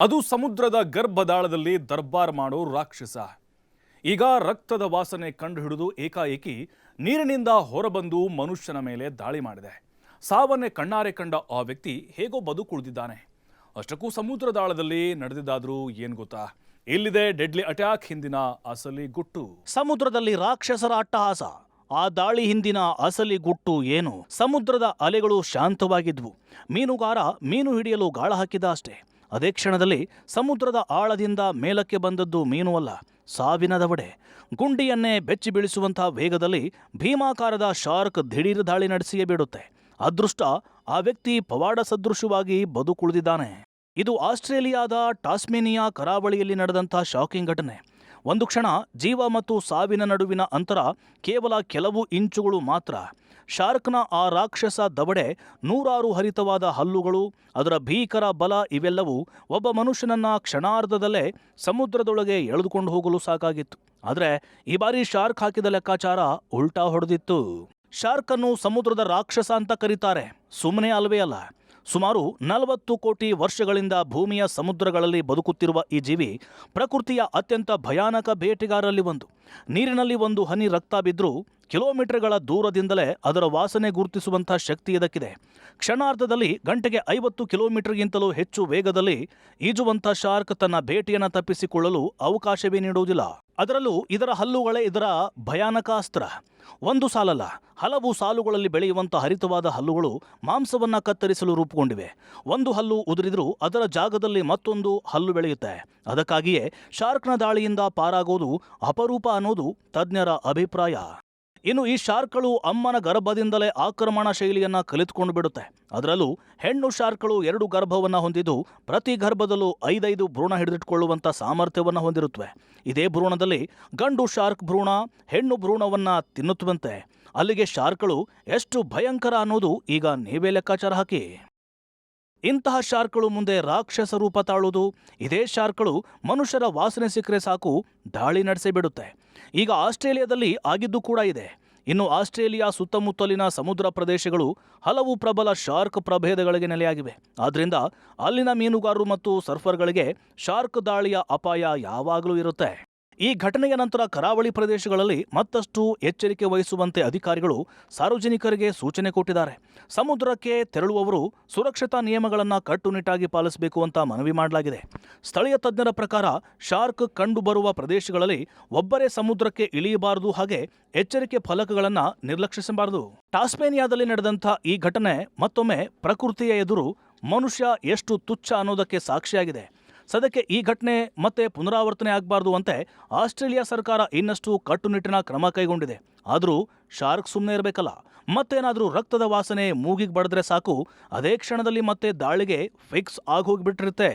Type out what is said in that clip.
ಅದು ಸಮುದ್ರದ ಗರ್ಭದಾಳದಲ್ಲಿ ದರ್ಬಾರ್ ಮಾಡೋ ರಾಕ್ಷಸ. ಈಗ ರಕ್ತದ ವಾಸನೆ ಕಂಡುಹಿಡಿದು ಏಕಾಏಕಿ ನೀರಿನಿಂದ ಹೊರಬಂದು ಮನುಷ್ಯನ ಮೇಲೆ ದಾಳಿ ಮಾಡಿದೆ. ಸಾವನ್ನೇ ಕಣ್ಣಾರೆ ಕಂಡ ಆ ವ್ಯಕ್ತಿ ಹೇಗೋ ಬದುಕುಳಿದಿದ್ದಾನೆ. ಅಷ್ಟಕ್ಕೂ ಸಮುದ್ರದಾಳದಲ್ಲಿ ನಡೆದಿದ್ದಾದ್ರೂ ಏನು ಗೊತ್ತಾ? ಇಲ್ಲಿದೆ ಡೆಡ್ಲಿ ಅಟ್ಯಾಕ್ ಹಿಂದಿನ ಅಸಲಿ ಗುಟ್ಟು. ಸಮುದ್ರದಲ್ಲಿ ರಾಕ್ಷಸರ ಅಟ್ಟಹಾಸ. ಆ ದಾಳಿ ಹಿಂದಿನ ಅಸಲಿ ಗುಟ್ಟು ಏನು? ಸಮುದ್ರದ ಅಲೆಗಳು ಶಾಂತವಾಗಿದ್ವು. ಮೀನುಗಾರ ಮೀನು ಹಿಡಿಯಲು ಗಾಳ ಹಾಕಿದ ಅಷ್ಟೇ. ಅದೇ ಕ್ಷಣದಲ್ಲಿ ಸಮುದ್ರದ ಆಳದಿಂದ ಮೇಲಕ್ಕೆ ಬಂದದ್ದು ಮೀನು ಅಲ್ಲ, ಸಾವಿನ ದವಡೆ. ಗುಂಡಿಯನ್ನೇ ಬೆಚ್ಚಿ ಬೀಳಿಸುವಂತಹ ವೇಗದಲ್ಲಿ ಭೀಮಾಕಾರದ ಶಾರ್ಕ್ ದಿಢೀರ್ ದಾಳಿ ನಡೆಸಿಯೇ ಬಿಡುತ್ತೆ. ಅದೃಷ್ಟ, ಆ ವ್ಯಕ್ತಿ ಪವಾಡ ಸದೃಶವಾಗಿ ಬದುಕುಳಿದಿದ್ದಾನೆ. ಇದು ಆಸ್ಟ್ರೇಲಿಯಾದ ಟಾಸ್ಮೇನಿಯಾ ಕರಾವಳಿಯಲ್ಲಿ ನಡೆದಂಥ ಶಾಕಿಂಗ್ ಘಟನೆ. ಒಂದು ಕ್ಷಣ ಜೀವ ಮತ್ತು ಸಾವಿನ ನಡುವಿನ ಅಂತರ ಕೇವಲ ಕೆಲವು ಇಂಚುಗಳು ಮಾತ್ರ. ಶಾರ್ಕ್ನ ಆ ರಾಕ್ಷಸ ದವಡೆ, ನೂರಾರು ಹರಿತವಾದ ಹಲ್ಲುಗಳು, ಅದರ ಭೀಕರ ಬಲ ಇವೆಲ್ಲವೂ ಒಬ್ಬ ಮನುಷ್ಯನನ್ನ ಕ್ಷಣಾರ್ಧದಲ್ಲೇ ಸಮುದ್ರದೊಳಗೆ ಎಳೆದುಕೊಂಡು ಹೋಗಲು ಸಾಕಾಗಿತ್ತು. ಆದರೆ ಈ ಬಾರಿ ಶಾರ್ಕ್ ಹಾಕಿದ ಲೆಕ್ಕಾಚಾರ ಉಲ್ಟಾ ಹೊಡೆದಿತ್ತು. ಶಾರ್ಕ್ ಅನ್ನು ಸಮುದ್ರದ ರಾಕ್ಷಸ ಅಂತ ಕರೀತಾರೆ, ಸುಮ್ಮನೆ ಅಲ್ವೇ ಅಲ್ಲ. ಸುಮಾರು 40 ಕೋಟಿ ವರ್ಷಗಳಿಂದ ಭೂಮಿಯ ಸಮುದ್ರಗಳಲ್ಲಿ ಬದುಕುತ್ತಿರುವ ಈ ಜೀವಿ ಪ್ರಕೃತಿಯ ಅತ್ಯಂತ ಭಯಾನಕ ಬೇಟೆಗಾರರಲ್ಲಿ ಒಂದು. ನೀರಿನಲ್ಲಿ ಒಂದು ಹನಿ ರಕ್ತ ಬಿದ್ದರೂ ಕಿಲೋಮೀಟರ್ಗಳ ದೂರದಿಂದಲೇ ಅದರ ವಾಸನೆ ಗುರುತಿಸುವಂಥ ಶಕ್ತಿ ಇದಕ್ಕಿದೆ. ಕ್ಷಣಾರ್ಧದಲ್ಲಿ ಗಂಟೆಗೆ 50 ಕಿಲೋಮೀಟರ್ಗಿಂತಲೂ ಹೆಚ್ಚು ವೇಗದಲ್ಲಿ ಈಜುವಂಥ ಶಾರ್ಕ್ ತನ್ನ ಬೇಟೆಯನ್ನು ತಪ್ಪಿಸಿಕೊಳ್ಳಲು ಅವಕಾಶವೇ ನೀಡುವುದಿಲ್ಲ. ಅದರಲ್ಲೂ ಇದರ ಹಲ್ಲುಗಳೇ ಇದರ ಭಯಾನಕ ಅಸ್ತ್ರ. ಒಂದು ಸಾಲಲ್ಲ, ಹಲವು ಸಾಲುಗಳಲ್ಲಿ ಬೆಳೆಯುವಂಥ ಹರಿತವಾದ ಹಲ್ಲುಗಳು ಮಾಂಸವನ್ನ ಕತ್ತರಿಸಲು ರೂಪುಗೊಂಡಿವೆ. ಒಂದು ಹಲ್ಲು ಉದುರಿದ್ರೂ ಅದರ ಜಾಗದಲ್ಲಿ ಮತ್ತೊಂದು ಹಲ್ಲು ಬೆಳೆಯುತ್ತೆ. ಅದಕ್ಕಾಗಿಯೇ ಶಾರ್ಕ್ನ ದಾಳಿಯಿಂದ ಪಾರಾಗೋದು ಅಪರೂಪ ಅನ್ನೋದು ತಜ್ಞರ ಅಭಿಪ್ರಾಯ. ಇನ್ನು ಈ ಶಾರ್ಕ್ಗಳು ಅಮ್ಮನ ಗರ್ಭದಿಂದಲೇ ಆಕ್ರಮಣ ಶೈಲಿಯನ್ನ ಕಲಿತುಕೊಂಡು ಬಿಡುತ್ತೆ. ಅದರಲ್ಲೂ ಹೆಣ್ಣು ಶಾರ್ಕ್ಗಳು 2 ಗರ್ಭವನ್ನು ಹೊಂದಿದ್ದು ಪ್ರತಿ ಗರ್ಭದಲ್ಲೂ 5 ಭ್ರೂಣ ಹಿಡಿದಿಟ್ಟುಕೊಳ್ಳುವಂಥ ಸಾಮರ್ಥ್ಯವನ್ನು ಹೊಂದಿರುತ್ತವೆ. ಇದೇ ಭ್ರೂಣದಲ್ಲಿ ಗಂಡು ಶಾರ್ಕ್ ಭ್ರೂಣ ಹೆಣ್ಣು ಭ್ರೂಣವನ್ನ ತಿನ್ನುತ್ತವಂತೆ. ಅಲ್ಲಿಗೆ ಶಾರ್ಕ್ಗಳು ಎಷ್ಟು ಭಯಂಕರ ಅನ್ನೋದು ಈಗ ನೀವೇ ಲೆಕ್ಕಾಚಾರ ಹಾಕಿ. ಇಂತಹ ಶಾರ್ಕ್ಗಳು ಮುಂದೆ ರಾಕ್ಷಸ ರೂಪ ತಾಳುವುದು. ಇದೇ ಶಾರ್ಕ್ಗಳು ಮನುಷ್ಯರ ವಾಸನೆ ಸಿಕ್ಕರೆ ಸಾಕು ದಾಳಿ ನಡೆಸಿಬಿಡುತ್ತೆ. ಈಗ ಆಸ್ಟ್ರೇಲಿಯಾದಲ್ಲಿ ಆಗಿದ್ದು ಕೂಡ ಇದೆ. ಇನ್ನು ಆಸ್ಟ್ರೇಲಿಯಾ ಸುತ್ತಮುತ್ತಲಿನ ಸಮುದ್ರ ಪ್ರದೇಶಗಳು ಹಲವು ಪ್ರಬಲ ಶಾರ್ಕ್ ಪ್ರಭೇದಗಳಿಗೆ ನೆಲೆಯಾಗಿವೆ. ಆದ್ದರಿಂದ ಅಲ್ಲಿನ ಮೀನುಗಾರರು ಮತ್ತು ಸರ್ಫರ್ಗಳಿಗೆ ಶಾರ್ಕ್ ದಾಳಿಯ ಅಪಾಯ ಯಾವಾಗಲೂ ಇರುತ್ತೆ. ಈ ಘಟನೆಯ ನಂತರ ಕರಾವಳಿ ಪ್ರದೇಶಗಳಲ್ಲಿ ಮತ್ತಷ್ಟು ಎಚ್ಚರಿಕೆ ವಹಿಸುವಂತೆ ಅಧಿಕಾರಿಗಳು ಸಾರ್ವಜನಿಕರಿಗೆ ಸೂಚನೆ ಕೊಟ್ಟಿದ್ದಾರೆ. ಸಮುದ್ರಕ್ಕೆ ತೆರಳುವವರು ಸುರಕ್ಷತಾ ನಿಯಮಗಳನ್ನು ಕಟ್ಟುನಿಟ್ಟಾಗಿ ಪಾಲಿಸಬೇಕು ಅಂತ ಮನವಿ ಮಾಡಲಾಗಿದೆ. ಸ್ಥಳೀಯ ತಜ್ಞರ ಪ್ರಕಾರ ಶಾರ್ಕ್ ಕಂಡುಬರುವ ಪ್ರದೇಶಗಳಲ್ಲಿ ಒಬ್ಬರೇ ಸಮುದ್ರಕ್ಕೆ ಇಳಿಯಬಾರದು, ಹಾಗೆ ಎಚ್ಚರಿಕೆ ಫಲಕಗಳನ್ನು ನಿರ್ಲಕ್ಷಿಸಬಾರದು. ಟಾಸ್ಮೇನಿಯಾದಲ್ಲಿ ನಡೆದಂಥ ಈ ಘಟನೆ ಮತ್ತೊಮ್ಮೆ ಪ್ರಕೃತಿಯ ಎದುರು ಮನುಷ್ಯ ಎಷ್ಟು ತುಚ್ಛ ಅನ್ನೋದಕ್ಕೆ ಸಾಕ್ಷಿಯಾಗಿದೆ. ಸದ್ಯಕ್ಕೆ ಈ ಘಟನೆ ಮತ್ತೆ ಪುನರಾವರ್ತನೆ ಆಗಬಾರ್ದು ಅಂತೆ ಆಸ್ಟ್ರೇಲಿಯಾ ಸರ್ಕಾರ ಇನ್ನಷ್ಟು ಕಟ್ಟುನಿಟ್ಟಿನ ಕ್ರಮ ಕೈಗೊಂಡಿದೆ. ಆದರೂ ಶಾರ್ಕ್ ಸುಮ್ಮನೆ ಇರಬೇಕಲ್ಲ. ಮತ್ತೇನಾದರೂ ರಕ್ತದ ವಾಸನೆ ಮೂಗಿಗೆ ಬಡಿದ್ರೆ ಸಾಕು, ಅದೇ ಕ್ಷಣದಲ್ಲಿ ಮತ್ತೆ ದಾಳಿಗೆ ಫಿಕ್ಸ್ ಆಗೋಗ್ಬಿಟ್ಟಿರುತ್ತೆ.